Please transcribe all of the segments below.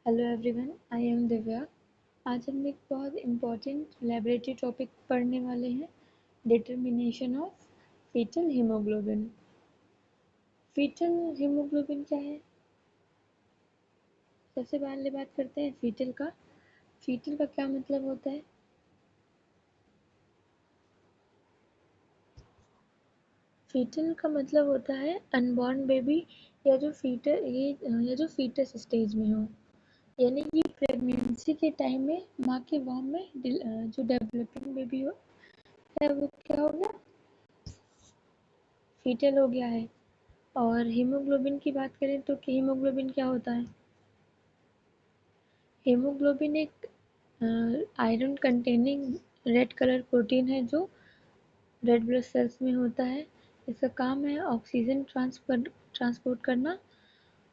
Hello everyone, I am Divya. आज हम एक बहुत इम्पोर्टेंट लैबोरेटरी टॉपिक पढ़ने वाले हैं, determination of fetal haemoglobin. Fetal haemoglobin क्या है? सबसे पहले बात करते हैं फीटल का। फीटल का क्या मतलब होता है? फीटल का मतलब होता है अनबॉर्न बेबी या जो फीटस स्टेज में हो, यानी कि प्रेगनेंसी के टाइम में माँ के वॉम में जो डेवलपिंग बेबी हो है वो क्या हो गया? फीटल हो गया है। और हीमोग्लोबिन की बात करें तो हीमोग्लोबिन क्या होता है? हीमोग्लोबिन एक iron containing red colour protein है जो रेड ब्लड सेल्स में होता है। इसका काम है ऑक्सीजन ट्रांसपोर्ट करना,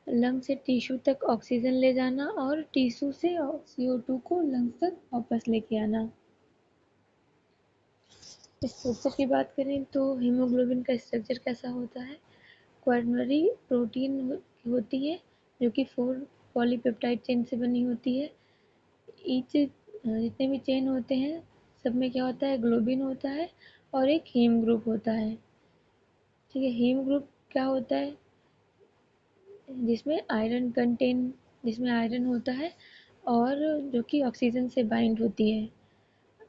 लंग से टिश्यू तक ऑक्सीजन ले जाना और टिश्यू से CO2 को लंग्स तक वापस लेके आना। स्ट्रक्चर की बात करें तो हीमोग्लोबिन का स्ट्रक्चर कैसा होता है? क्वाटरनरी प्रोटीन होती है जो कि 4 पॉलीपेप्टाइड चेन से बनी होती है। ईच जितने भी चेन होते हैं सब में क्या होता है? ग्लोबिन होता है और एक हीम ग्रुप होता है। ठीक है, हीम ग्रुप क्या होता है? जिसमें आयरन होता है और जो कि ऑक्सीजन से बाइंड होती है।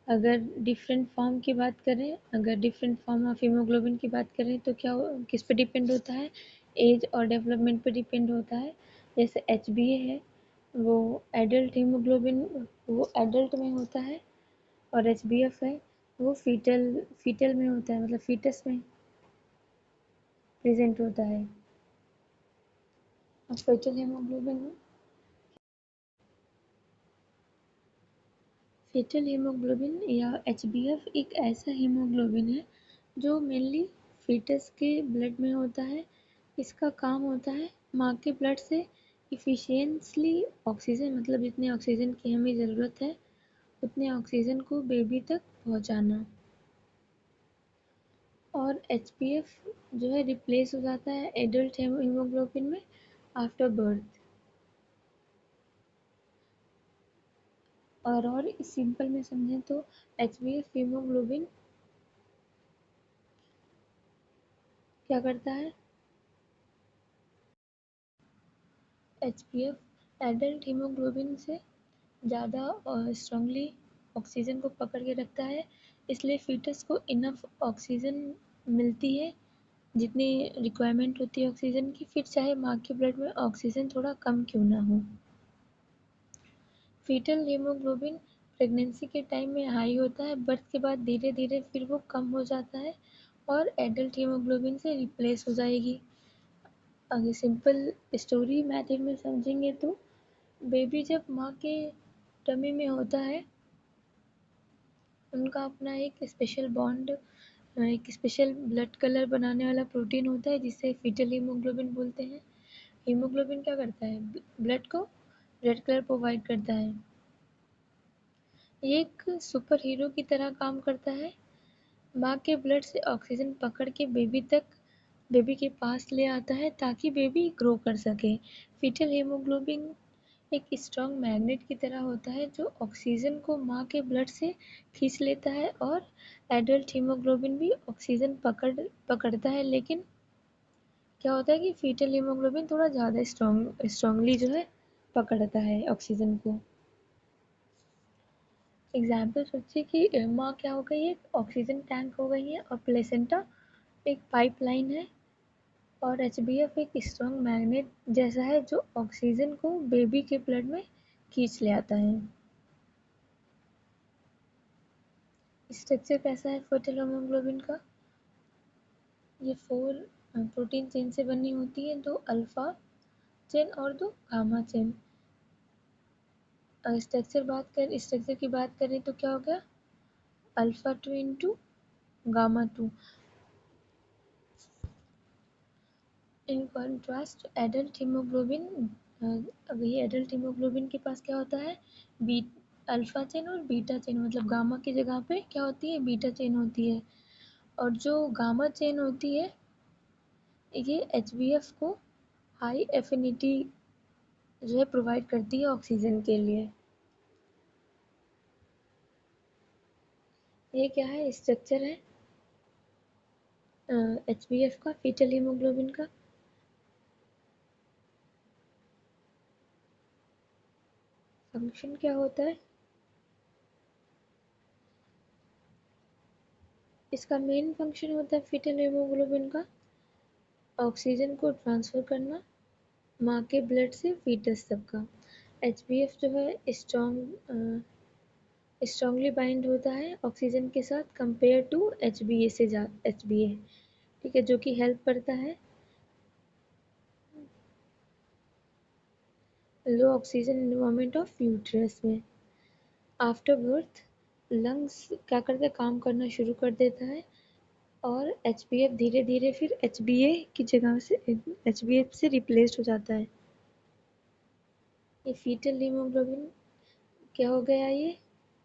अगर डिफरेंट फॉर्म ऑफ हीमोग्लोबिन की बात करें तो किस पे डिपेंड होता है? एज और डेवलपमेंट पे डिपेंड होता है। जैसे HbA है, वो एडल्ट हीमोग्लोबिन वो एडल्ट में होता है, और HbF है वो फीटल में होता है, मतलब फीटस में प्रेजेंट होता है। अब fetal hemoglobin या HbF एक ऐसा हीमोग्लोबिन है जो मेनली फीटस के ब्लड में होता है। इसका काम होता है माँ के ब्लड से इफिशियंटली ऑक्सीजन, मतलब जितने ऑक्सीजन की हमें ज़रूरत है उतने ऑक्सीजन को बेबी तक पहुँचाना। और HbF जो है रिप्लेस हो जाता है एडल्ट हीमोग्लोबिन में आफ्टर बर्थ। और इस सिंपल में समझें तो HbF हीमोग्लोबिन क्या करता है? HbF एडल्ट हीमोग्लोबिन से ज़्यादा स्ट्रांगली ऑक्सीजन को पकड़ के रखता है, इसलिए फीटस को इनफ ऑक्सीजन मिलती है जितनी रिक्वायरमेंट होती है ऑक्सीजन की, फिर चाहे माँ के ब्लड में ऑक्सीजन थोड़ा कम क्यों ना हो। फीटल हीमोग्लोबिन प्रेगनेंसी के टाइम में हाई होता है, बर्थ के बाद धीरे धीरे फिर वो कम हो जाता है और एडल्ट हीमोग्लोबिन से रिप्लेस हो जाएगी। अगर सिंपल स्टोरी मेथड में समझेंगे तो बेबी जब माँ के टमी में होता है, उनका अपना एक स्पेशल ब्लड कलर बनाने वाला प्रोटीन होता है जिसे फीटल हीमोग्लोबिन बोलते हैं। हीमोग्लोबिन क्या करता है? ब्लड को रेड कलर प्रोवाइड करता है। ये एक सुपर हीरो की तरह काम करता है, माँ के ब्लड से ऑक्सीजन पकड़ के बेबी के पास ले आता है ताकि बेबी ग्रो कर सके। फीटल हीमोग्लोबिन एक स्ट्रॉन्ग मैग्नेट की तरह होता है जो ऑक्सीजन को माँ के ब्लड से खींच लेता है, और एडल्ट हीमोग्लोबिन भी ऑक्सीजन पकड़ता है, लेकिन क्या होता है कि फीटल हीमोग्लोबिन थोड़ा ज़्यादा स्ट्रांगली जो है पकड़ता है ऑक्सीजन को। एग्जाम्पल सोचिए कि माँ क्या हो गई है? ऑक्सीजन टैंक हो गई है और प्लेसेंटा एक पाइपलाइन है, और HbF एक स्ट्रॉन्ग मैग्नेट जैसा है जो ऑक्सीजन को बेबी के ब्लड में खींच ले आता है। स्ट्रक्चर कैसा है फीटल हीमोग्लोबिन का? ये 4 प्रोटीन चेन से बनी होती है, 2 अल्फा चेन और 2 गामा चेन। स्ट्रक्चर की बात करें तो क्या हो गया? Alpha 2 into gamma 2। In contrast adult haemoglobin, वही एडल्ट हीमोग्लोबिन के पास क्या होता है? बी अल्फा चेन और बीटा चेन, मतलब गामा की जगह पे क्या होती है? बीटा चेन होती है। और जो गामा चेन होती है ये HbF को हाई एफिनिटी जो है प्रोवाइड करती है ऑक्सीजन के लिए। ये क्या है, स्ट्रक्चर है एचबीएफ का, फीटल हीमोग्लोबिन का। फंक्शन क्या होता है इसका? मेन फंक्शन होता है फीटल हीमोग्लोबिन का ऑक्सीजन को ट्रांसफ़र करना माँ के ब्लड से फीटस तक का। एचबीएफ जो है स्ट्रांगली बाइंड होता है ऑक्सीजन के साथ कंपेयर टू एचबीए से एचबीए, ठीक है, जो कि हेल्प करता है लो ऑक्सीजन इन्वायरमेंट ऑफ यूट्रस में। आफ्टर बर्थ लंग्स क्या करते हैं, काम करना शुरू कर देता है और एचबीएफ धीरे धीरे फिर एचबीए की जगह से एचबीएफ से रिप्लेस्ड हो जाता है। ये फीटल हीमोग्लोबिन क्या हो गया, ये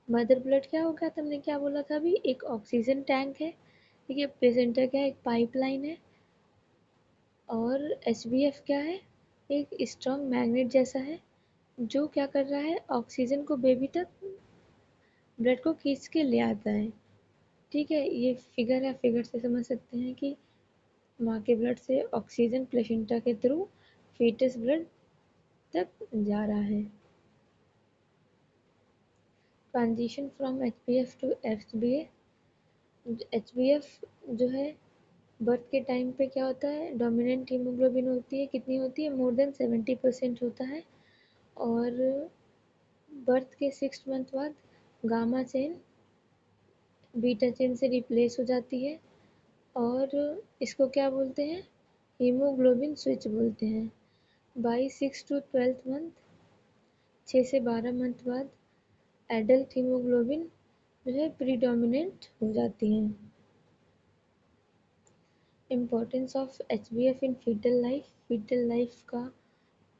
मदर ब्लड क्या हो गया, तुमने क्या बोला था अभी, एक ऑक्सीजन टैंक है, ठीक है, प्लेसेंटा क्या है, एक पाइपलाइन है, और एचबीएफ क्या है, एक स्ट्रॉन्ग मैग्नेट जैसा है जो क्या कर रहा है, ऑक्सीजन को बेबी तक ब्लड को खींच के ले आता है। ठीक है, ये फिगर है, फिगर से समझ सकते हैं कि माँ के ब्लड से ऑक्सीजन प्लेसेंटा के थ्रू फीटस ब्लड तक जा रहा है। Transition from HbF to HbA. HbF जो है बर्थ के टाइम पे क्या होता है, डोमिनेंट हीमोग्लोबिन होती है, कितनी होती है, मोर देन 70% होता है, और बर्थ के 6 मंथ बाद गामा चेन बीटा चेन से रिप्लेस हो जाती है, और इसको क्या बोलते हैं, हीमोग्लोबिन स्विच बोलते हैं। बाई 6 to 12 मंथ, 6 से 12 मंथ बाद एडल्ट हीमोग्लोबिन जो है प्रीडोमिनेंट हो जाती हैं। Importance of HbF in foetal life. Foetal life का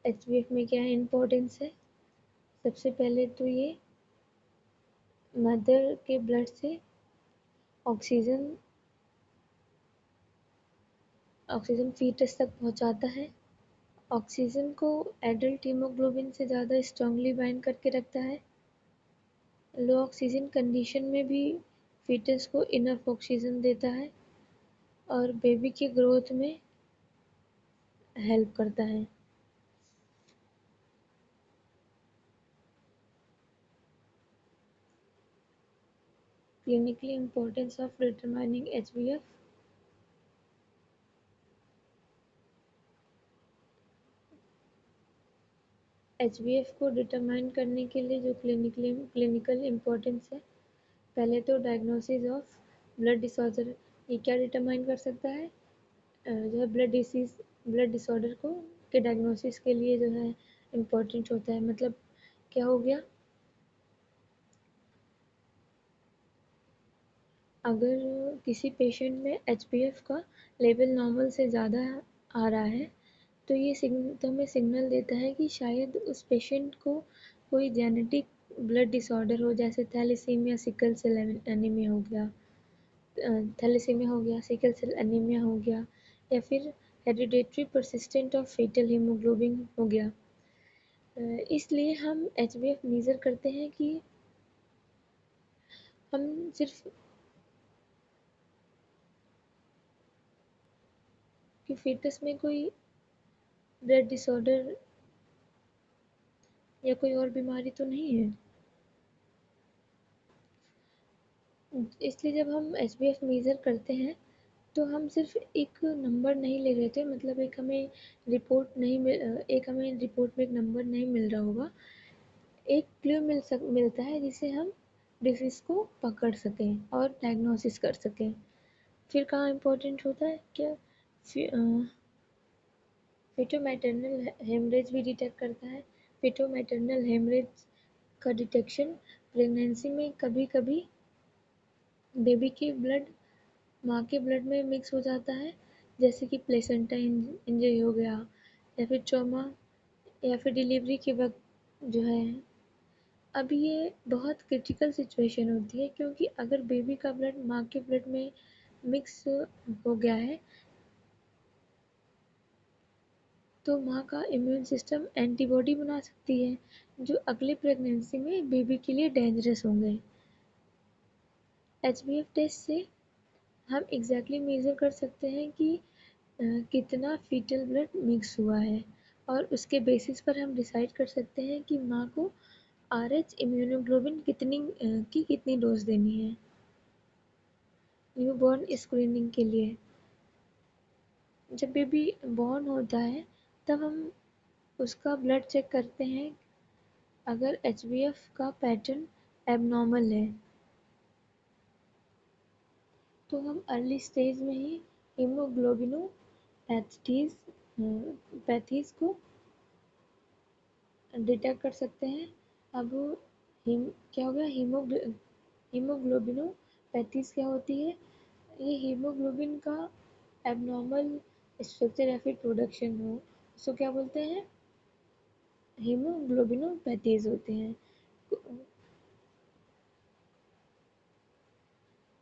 एचबीएफ में क्या इम्पोर्टेंस है? सबसे पहले तो ये मदर के ब्लड से ऑक्सीजन ऑक्सीजन फीटस तक पहुंचाता है। ऑक्सीजन को एडल्ट हीमोग्लोबिन से ज़्यादा स्ट्रांगली बाइंड करके रखता है। लो ऑक्सीजन कंडीशन में भी फीटस को इनफ ऑक्सीजन देता है और बेबी की ग्रोथ में हेल्प करता है। Clinically importance of determining HbF. HbF को डिटरमाइन करने के लिए जो क्लिनिकल इम्पोर्टेंस है, पहले तो डायग्नोसिस ऑफ ब्लड डिसऑर्डर। ये क्या डिटरमाइन कर सकता है, जो है ब्लड डिसऑर्डर को के डायग्नोसिस के लिए जो है इम्पोर्टेंट होता है। मतलब क्या हो गया, अगर किसी पेशेंट में एचबीएफ का लेवल नॉर्मल से ज़्यादा आ रहा है तो ये तो हमें सिग्नल देता है कि शायद उस पेशेंट को कोई जेनेटिक ब्लड डिसऑर्डर हो, जैसे थैलेसीमिया सिकल सेल एनीमिया हो गया, सिकल सेल एनीमिया हो गया, या फिर hereditary persistent of fetal haemoglobin हो गया। इसलिए हम एचबीएफ मेजर करते हैं कि हम सिर्फ कि फीटस में कोई ब्लड डिसऑर्डर या कोई और बीमारी तो नहीं है। इसलिए जब हम एचबीएफ मेज़र करते हैं तो हम सिर्फ एक नंबर नहीं ले रहे थे, मतलब एक हमें रिपोर्ट में एक नंबर नहीं मिल रहा होगा, एक क्लू मिलता है जिसे हम डिसीज़ को पकड़ सकें और डायग्नोसिस कर सकें। फिर कहाँ इम्पोर्टेंट होता है क्या, फिटोमैटर्नल हेमरेज भी डिटेक्ट करता है। फिटोमैटर्नल हेमरेज का डिटेक्शन प्रेगनेंसी में कभी कभी बेबी की ब्लड माँ के ब्लड में मिक्स हो जाता है, जैसे कि प्लेसेंटा इंजरी हो गया, या फिर ट्रॉमा, या फिर डिलीवरी के वक्त जो है। अब ये बहुत क्रिटिकल सिचुएशन होती है, क्योंकि अगर बेबी का ब्लड माँ के ब्लड में मिक्स हो गया है तो माँ का इम्यून सिस्टम एंटीबॉडी बना सकती है जो अगले प्रेगनेंसी में बेबी के लिए डेंजरस होंगे। HbF टेस्ट से हम एग्जैक्टली मेजर कर सकते हैं कि कितना फीटल ब्लड मिक्स हुआ है और उसके बेसिस पर हम डिसाइड कर सकते हैं कि माँ को RH इम्यूनोग्लोबिन कितनी डोज देनी है न्यूबॉर्न स्क्रीनिंग के लिए। जब बेबी बॉर्न होता है तब हम उसका ब्लड चेक करते हैं। अगर HbF का पैटर्न एबनॉर्मल है तो हम अर्ली स्टेज में ही हीमोग्लोबिनोपैथीज को डिटेक्ट कर सकते हैं। अब क्या हो गया, हीमोग्लोबिनोपैथीज क्या होती है? ये हीमोग्लोबिन का एबनॉर्मल स्ट्रक्चर या फिर प्रोडक्शन हो, उसको क्या बोलते हैं? हीमोग्लोबिनोपैथीज होते हैं।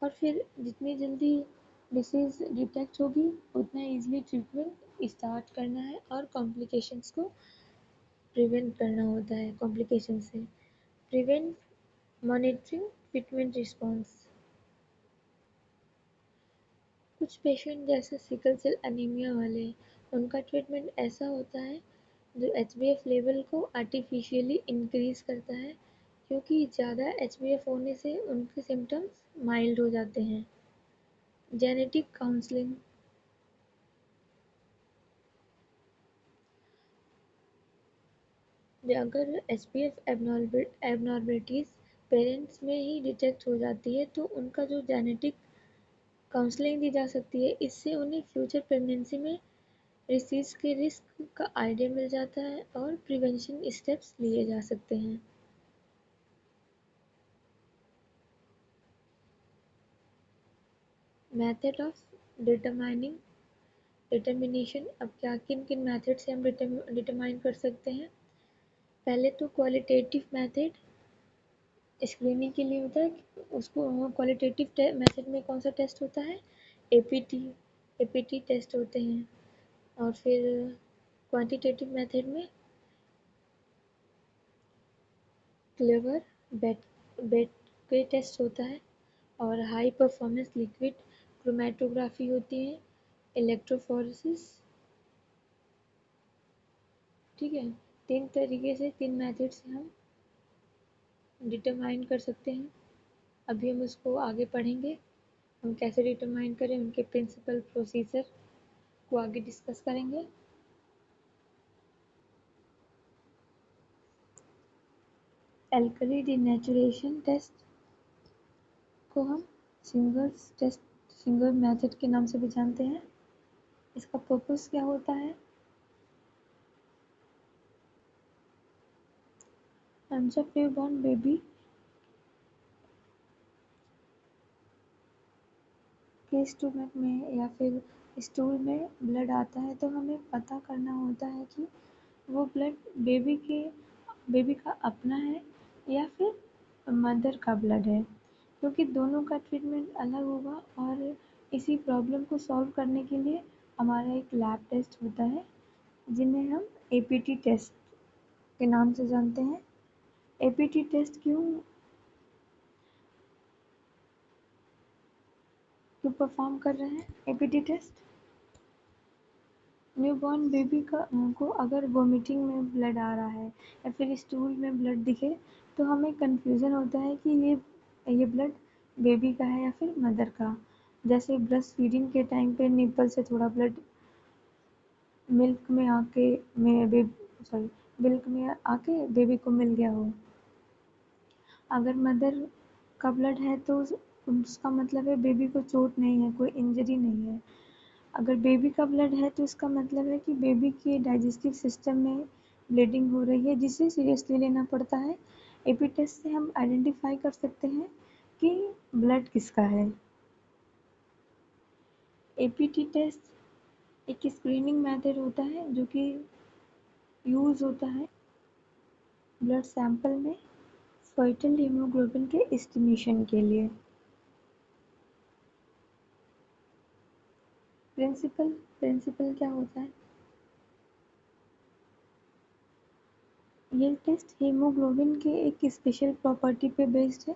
और फिर जितनी जल्दी डिसीज डिटेक्ट होगी उतना इजीली ट्रीटमेंट स्टार्ट करना है और कॉम्प्लिकेशंस को प्रिवेंट करना होता है। कॉम्प्लिकेशन से प्रिवेंट, मॉनिटरिंग, ट्रीटमेंट रिस्पॉन्स। कुछ पेशेंट जैसे सिकल सेल एनीमिया वाले, उनका ट्रीटमेंट ऐसा होता है जो HbF लेवल को आर्टिफिशियली इंक्रीज करता है, क्योंकि ज़्यादा HbF होने से उनके सिम्टम्स माइल्ड हो जाते हैं। जेनेटिक काउंसलिंग, अगर HbF एबनॉर्मेलिटीज पेरेंट्स में ही डिटेक्ट हो जाती है तो उनका जो जेनेटिक काउंसलिंग दी जा सकती है, इससे उन्हें फ्यूचर प्रेगनेंसी में डिसीज के रिस्क का आइडिया मिल जाता है और प्रिवेंशन स्टेप्स लिए जा सकते हैं। Method of determination. अब क्या किन किन मेथड से हम डिटरमाइन कर सकते हैं? पहले तो क्वालिटेटिव मेथड स्क्रीनिंग के लिए होता है। उसको क्वालिटेटिव मेथड में कौन सा टेस्ट होता है? एपीटी टेस्ट होते हैं। और फिर क्वांटिटेटिव मेथड में क्लेवर बेट टेस्ट होता है और हाई परफॉर्मेंस लिक्विड क्रोमेटोग्राफी होती है, इलेक्ट्रोफोरेसिस। ठीक है, तीन तरीके से, तीन मेथड से हम डिटरमाइन कर सकते हैं। अभी हम उसको आगे पढ़ेंगे, हम कैसे डिटरमाइन करें, उनके प्रिंसिपल प्रोसीजर को आगे डिस्कस करेंगे। एल्कली डिनेचुरेशन टेस्ट को हम सिंगर मेथड के नाम से भी जानते हैं। इसका पर्पस क्या होता है? जब न्यूबॉर्न बेबी के स्टोमक में या फिर स्टूल में ब्लड आता है तो हमें पता करना होता है कि वो ब्लड बेबी का अपना है या फिर मदर का ब्लड है, क्योंकि दोनों का ट्रीटमेंट अलग होगा। और इसी प्रॉब्लम को सॉल्व करने के लिए हमारा एक लैब टेस्ट होता है जिन्हें हम एपीटी टेस्ट के नाम से जानते हैं। एपीटी टेस्ट क्यों परफॉर्म कर रहे हैं? एपीटी टेस्ट न्यूबॉर्न बेबी को अगर वोमिटिंग में ब्लड आ रहा है या फिर स्टूल में ब्लड दिखे तो हमें कन्फ्यूज़न होता है कि ये ब्लड बेबी का है या फिर मदर का। जैसे ब्रेस्ट फीडिंग के टाइम पे निपल से थोड़ा ब्लड मिल्क में आके बेबी को मिल गया हो। अगर मदर का ब्लड है तो उसका मतलब है बेबी को चोट नहीं है, कोई इंजरी नहीं है। अगर बेबी का ब्लड है तो इसका मतलब है कि बेबी के डाइजेस्टिव सिस्टम में ब्लीडिंग हो रही है, जिसे सीरियसली लेना पड़ता है। एपी टेस्ट से हम आइडेंटिफाई कर सकते हैं कि ब्लड किसका है। एपीटी टेस्ट एक स्क्रीनिंग मेथड होता है जो कि यूज़ होता है ब्लड सैंपल में फीटल हीमोग्लोबिन के एस्टिमेशन के लिए। प्रिंसिपल क्या होता है? ये टेस्ट हीमोग्लोबिन के एक स्पेशल प्रॉपर्टी पे बेस्ड है।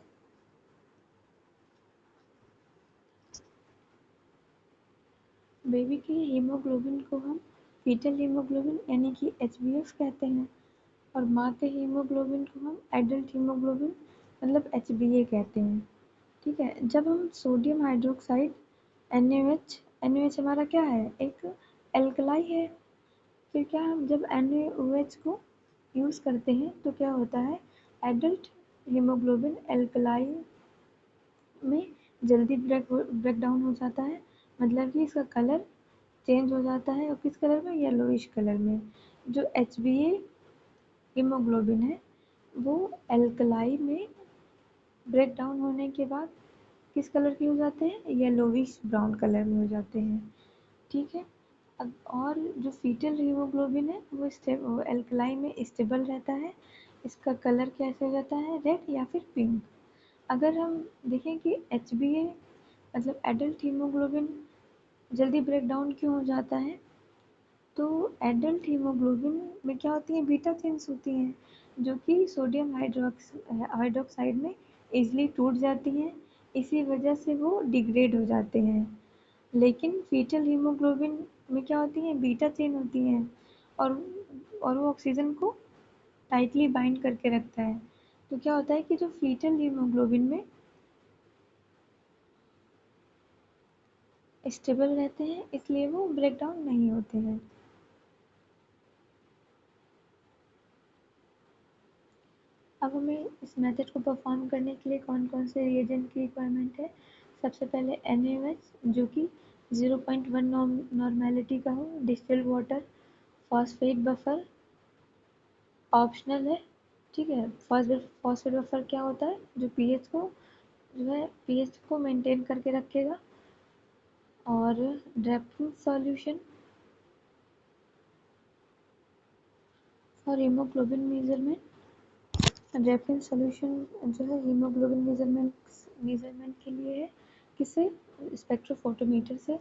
बेबी के हीमोग्लोबिन को हम फीटल हीमोग्लोबिन यानी कि HbF कहते हैं और माँ के हीमोग्लोबिन को हम एडल्ट हीमोग्लोबिन मतलब HbA कहते हैं। ठीक है, जब हम सोडियम हाइड्रोक्साइड NaOH हमारा क्या है, एक एल्कलाई है। फिर क्या, हम जब NaOH को यूज़ करते हैं तो क्या होता है, एडल्ट हीमोग्लोबिन एल्कलाई में जल्दी ब्रेक डाउन हो जाता है, मतलब कि इसका कलर चेंज हो जाता है और किस कलर में, येलोइश कलर में। जो HbA हीमोग्लोबिन है वो एल्कलाई में ब्रेक डाउन होने के बाद किस कलर के हो जाते हैं, येलोविश ब्राउन कलर में हो जाते हैं। ठीक है, अब और जो फीटल हीमोग्लोबिन है वो एल्कलाई में स्टेबल रहता है। इसका कलर कैसे हो जाता है, रेड या फिर पिंक। अगर हम देखें कि HbA मतलब एडल्ट हीमोग्लोबिन जल्दी ब्रेक डाउन क्यों हो जाता है, तो एडल्ट हीमोग्लोबिन में क्या होती है, बीटा चेन्स होती हैं जो कि सोडियम हाइड्रोक्साइड में इजली टूट जाती हैं, इसी वजह से वो डिग्रेड हो जाते हैं। लेकिन फीटल हीमोग्लोबिन में क्या होती हैं, बीटा चेन होती हैं और वो ऑक्सीजन को टाइटली बाइंड करके रखता है। तो क्या होता है कि जो फीटल हीमोग्लोबिन में स्टेबल रहते हैं इसलिए वो ब्रेक डाउन नहीं होते हैं। अब हमें इस मेथड को परफॉर्म करने के लिए कौन कौन से रिएजेंट की रिक्वायरमेंट है। सबसे पहले NaOH जो कि 0.1 नॉर्मेलिटी का हो, distilled water, phosphate buffer optional है। ठीक है, फॉस्फेट बफर क्या होता है, जो पीएच को मेंटेन करके रखेगा। और draping solution for haemoglobin measurement, draping solution जो है हीमोग्लोबिन मेजरमेंट के लिए है, किससे, स्पेक्ट्रोफोटोमीटर से।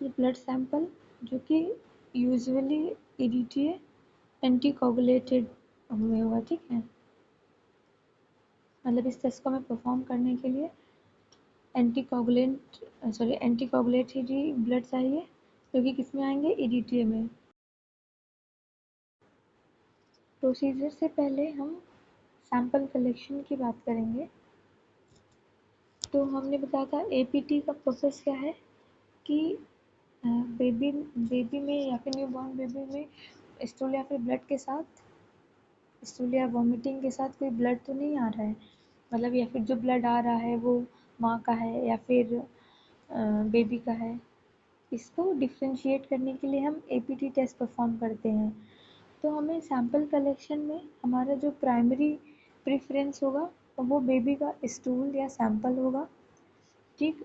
फिर ब्लड सैंपल जो कि यूजुअली EDTA एंटीकोगुलेटेड हुए होगा। ठीक है, मतलब इस टेस्ट को हमें परफॉर्म करने के लिए एंटीकोगुलेटेड ही ब्लड चाहिए, क्योंकि किसमें आएंगे, EDTA में। प्रोसीजर से पहले हम सैंपल कलेक्शन की बात करेंगे। तो हमने बताया था APT का प्रोसेस क्या है कि बेबी में या फिर न्यू बॉर्न बेबी में स्टूल या फिर ब्लड के साथ, स्टूल या वॉमिटिंग के साथ कोई ब्लड तो नहीं आ रहा है, मतलब या फिर जो ब्लड आ रहा है वो माँ का है या फिर बेबी का है। इसको डिफ्रेंशिएट करने के लिए हम APT टेस्ट परफॉर्म करते हैं। तो हमें सैंपल कलेक्शन में हमारा जो प्राइमरी प्रेफरेंस होगा वो बेबी का स्टूल या सैंपल होगा। ठीक,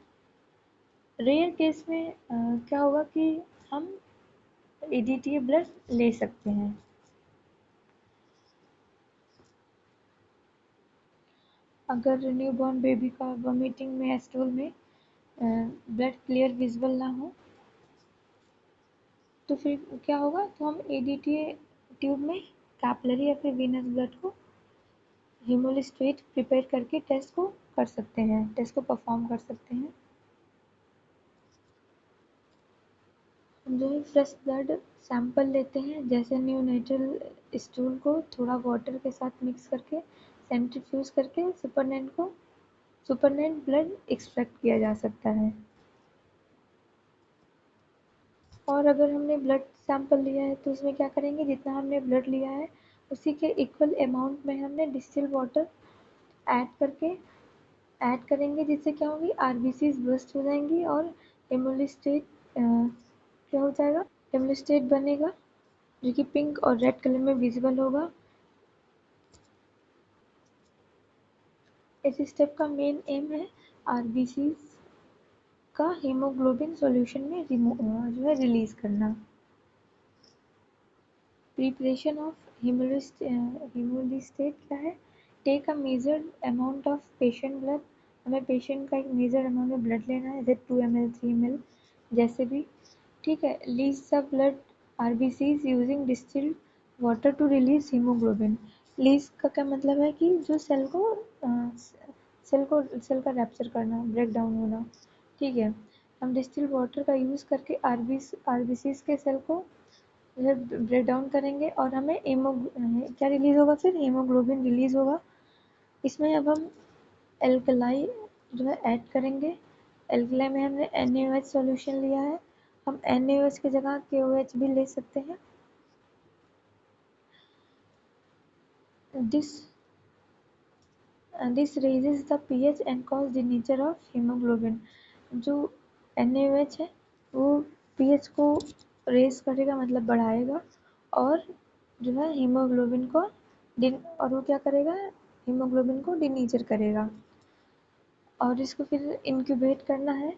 रेयर केस में क्या होगा कि हम EDTA ब्लड ले सकते हैं। अगर न्यूबॉर्न बेबी का वॉमिटिंग में या स्टूल में ब्लड क्लियर विजिबल ना हो तो फिर क्या होगा, तो हम EDTA ट्यूब में कैपिलरी या फिर वीनस ब्लड को हेमोलिस्ट्रेट प्रिपेयर करके टेस्ट को कर सकते हैं, टेस्ट को परफॉर्म कर सकते हैं। हम जो है फ्रेश ब्लड सैंपल लेते हैं, जैसे न्यूनेटल स्टूल को थोड़ा वाटर के साथ मिक्स करके सेंट्रीफ्यूज करके सुपरनेंट ब्लड एक्सट्रैक्ट किया जा सकता है। और अगर हमने ब्लड सैंपल लिया है तो उसमें क्या करेंगे, जितना हमने ब्लड लिया है उसी के इक्वल अमाउंट में हमने डिस्टिल्ड वाटर ऐड करके ऐड करेंगे, जिससे क्या होगी, RBCs बर्स्ट हो जाएंगी और हेमोलिस्टेट क्या हो जाएगा, हेमोलिस्टेट बनेगा जो कि पिंक और रेड कलर में विजिबल होगा। इस स्टेप का मेन एम है RBCs का हीमोग्लोबिन सॉल्यूशन में जो है रिलीज करना। प्रिपरेशन ऑफ हेमोलिस्टेट क्या है, take a measured amount of patient blood, हमें पेशेंट का एक मेजर अमाउंट में ब्लड लेना है, जैसे 2 ml 3 ml जैसे भी। ठीक है, lyse the blood RBCs using distilled water to release haemoglobin, lyse का क्या मतलब है कि जो सेल का रैप्चर करना, ब्रेक डाउन होना। ठीक है, हम डिस्टिल्ड वाटर का यूज़ करके आरबीसीज के सेल को जो है ब्रेक डाउन करेंगे और हमें क्या रिलीज होगा, फिर हीमोग्लोबिन रिलीज होगा। इसमें अब हम एल्कलाई जो है ऐड करेंगे। एल्कलाई में हमने NaOH सॉल्यूशन लिया है, हम NaOH की जगह KOH भी ले सकते हैं। This this raises the pH and cause the nature of hemoglobin। जो NaOH है वो pH को रेज करेगा, मतलब बढ़ाएगा, और जो है हीमोग्लोबिन को और वो क्या करेगा, हीमोग्लोबिन को डिनेचर करेगा। और इसको फिर इंक्यूबेट करना है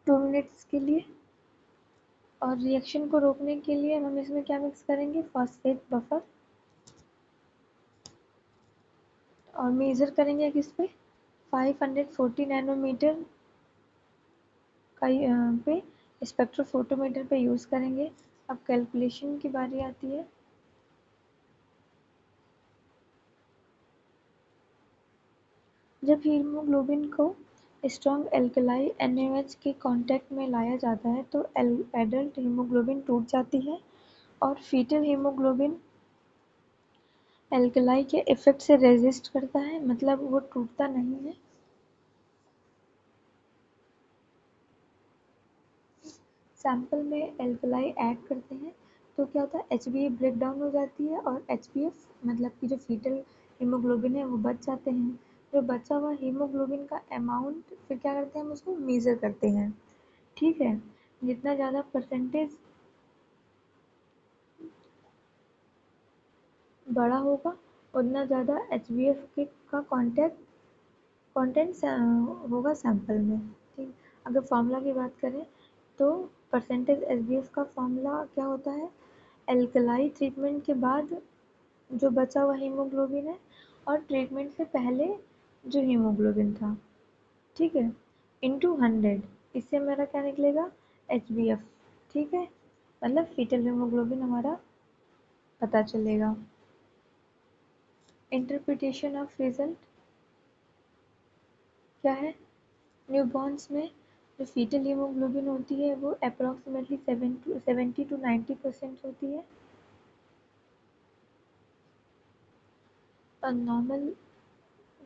2 मिनट्स के लिए। और रिएक्शन को रोकने के लिए हम इसमें क्या मिक्स करेंगे, फॉस्फेट बफर। और मेजर करेंगे किस पे, 540 नैनोमीटर का पे स्पेक्ट्रोफोटोमीटर पे यूज़ करेंगे। अब कैलकुलेशन की बारी आती है। जब हीमोग्लोबिन को स्ट्रॉन्ग एल्कलाई NaOH के कांटेक्ट में लाया जाता है तो एडल्ट हीमोग्लोबिन टूट जाती है और फीटल हीमोग्लोबिन एल्कलाई के इफेक्ट से रेजिस्ट करता है, मतलब वो टूटता नहीं है। सैंपल में एल्कलाई ऐड करते हैं तो क्या होता है, HbA ब्रेक डाउन हो जाती है और HbF मतलब कि जो फीटल हीमोग्लोबिन है वो बच जाते हैं। जो बचा हुआ हीमोग्लोबिन का अमाउंट फिर क्या करते हैं, हम उसको मेज़र करते हैं। ठीक है, जितना ज़्यादा परसेंटेज बड़ा होगा उतना ज़्यादा HbF के का कंटेंट होगा सैंपल में। ठीक, अगर फार्मूला की बात करें तो परसेंटेज HbF का फार्मूला क्या होता है, एल्कलाई ट्रीटमेंट के बाद जो बचा हुआ हीमोग्लोबिन है और ट्रीटमेंट से पहले जो हीमोग्लोबिन था, ठीक है, इंटू 100। इससे मेरा क्या निकलेगा, HbF। ठीक है, मतलब फीटल हीमोग्लोबिन हमारा पता चलेगा। इंटरप्रिटेशन ऑफ रिजल्ट क्या है, न्यूबॉर्न्स में जो फीटल हीमोग्लोबिन होती है वो अप्रॉक्सीमेटली 70 to 90% होती है। और नॉर्मल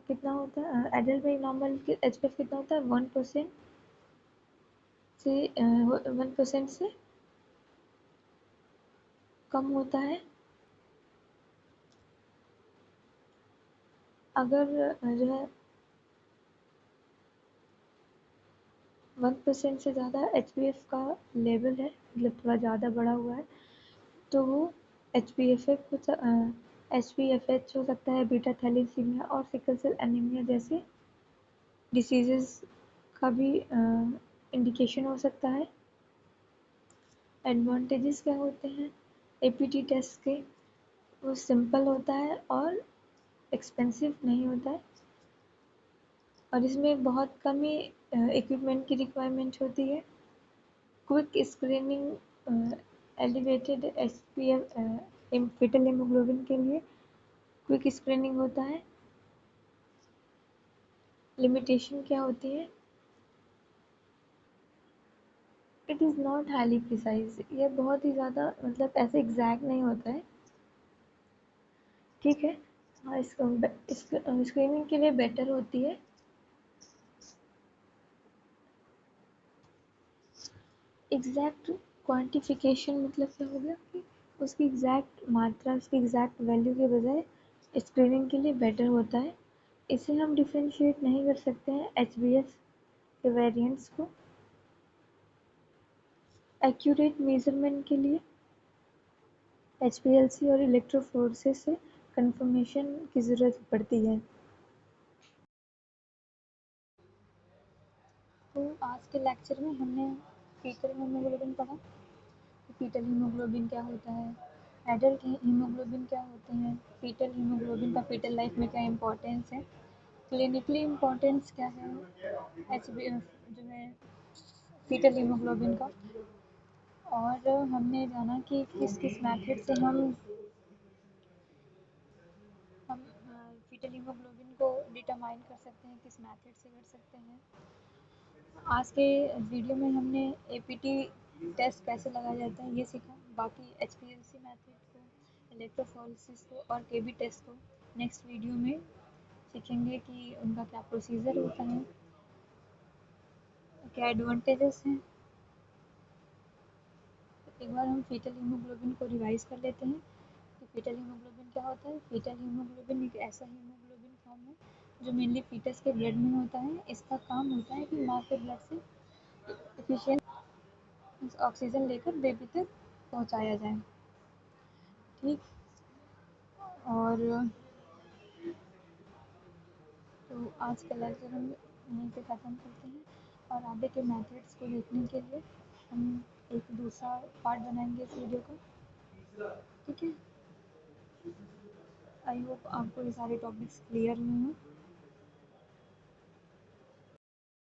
कितना होता है, एडल्ट में नॉर्मल HbF कितना होता है, 1% से कम होता है। अगर जो है 1% से ज़्यादा HbF का लेवल है, मतलब थोड़ा ज़्यादा बढ़ा हुआ है, तो वो HbFH हो सकता है, बीटा थैलेसीमिया और सिकल सेल एनीमिया जैसे डिसीजेस का भी इंडिकेशन हो सकता है। एडवांटेजेस क्या होते हैं APT टेस्ट के, वो सिंपल होता है और एक्सपेंसिव नहीं होता है, और इसमें बहुत कम ही इक्विपमेंट की रिक्वायरमेंट होती है। Quick screening elevated SPF fetal haemoglobin के लिए क्विक स्क्रीनिंग होता है। लिमिटेशन क्या होती है, it is not highly precise, ये बहुत ही ज़्यादा मतलब ऐसे एग्जैक्ट नहीं होता है। ठीक है, हाँ, स्क्रीनिंग के लिए बेटर होती है। एग्जैक्ट क्वांटिफिकेशन मतलब क्या हो गया कि उसकी एग्जैक्ट मात्रा, उसकी एग्जैक्ट वैल्यू के बजाय स्क्रीनिंग के लिए बेटर होता है। इसे हम डिफ्रेंशिएट नहीं कर सकते हैं HbF के वेरिएंट्स को। एक्यूरेट मेजरमेंट के लिए HPLC और इलेक्ट्रोफोरेसिस से कंफर्मेशन की ज़रूरत पड़ती है। तो आज के लेक्चर में हमने फीटल हीमोग्लोबिन पढ़ा, फीटल हीमोग्लोबिन क्या होता है, एडल्ट हीमोग्लोबिन क्या होते हैं, फीटल हीमोग्लोबिन का फीटल लाइफ में क्या इम्पोर्टेंस है, क्लिनिकली इम्पोर्टेंस क्या है HbF जो है फीटल हीमोग्लोबिन का, और हमने जाना कि किस किस मेथड से हम फीटल हीमोग्लोबिन को डिटरमाइन कर सकते हैं, किस मेथड से कर सकते हैं। आज के वीडियो में हमने एपीटी टेस्ट कैसे लगाया जाता है ये सीखा। बाकी एचपीएलसी मेथड को, इलेक्ट्रोफोरेसिस को और केबी टेस्ट को नेक्स्ट वीडियो में सीखेंगे कि उनका क्या प्रोसीजर होता है, क्या एडवांटेजेस हैं। एक बार हम फीटल हीमोग्लोबिन को रिवाइज कर लेते हैं कि फीटल हीमोग्लोबिन क्या होता है। फीटल हीमोग्लोबिन एक ऐसा हीमोग्लोबिन फॉर्म है जो मेनली फीटस के ब्लड में होता है। इसका काम होता है कि माँ के ब्लड से एफिशिएंट ऑक्सीजन लेकर बेबी तक पहुँचाया जाए। ठीक। और तो आज का लेक्चर हम यहीं पे ख़त्म करते हैं, और आगे के मेथड्स को देखने के लिए हम एक दूसरा पार्ट बनाएंगे इस वीडियो का। ठीक है। आई होप आपको ये सारे टॉपिक्स क्लियर हुए हों।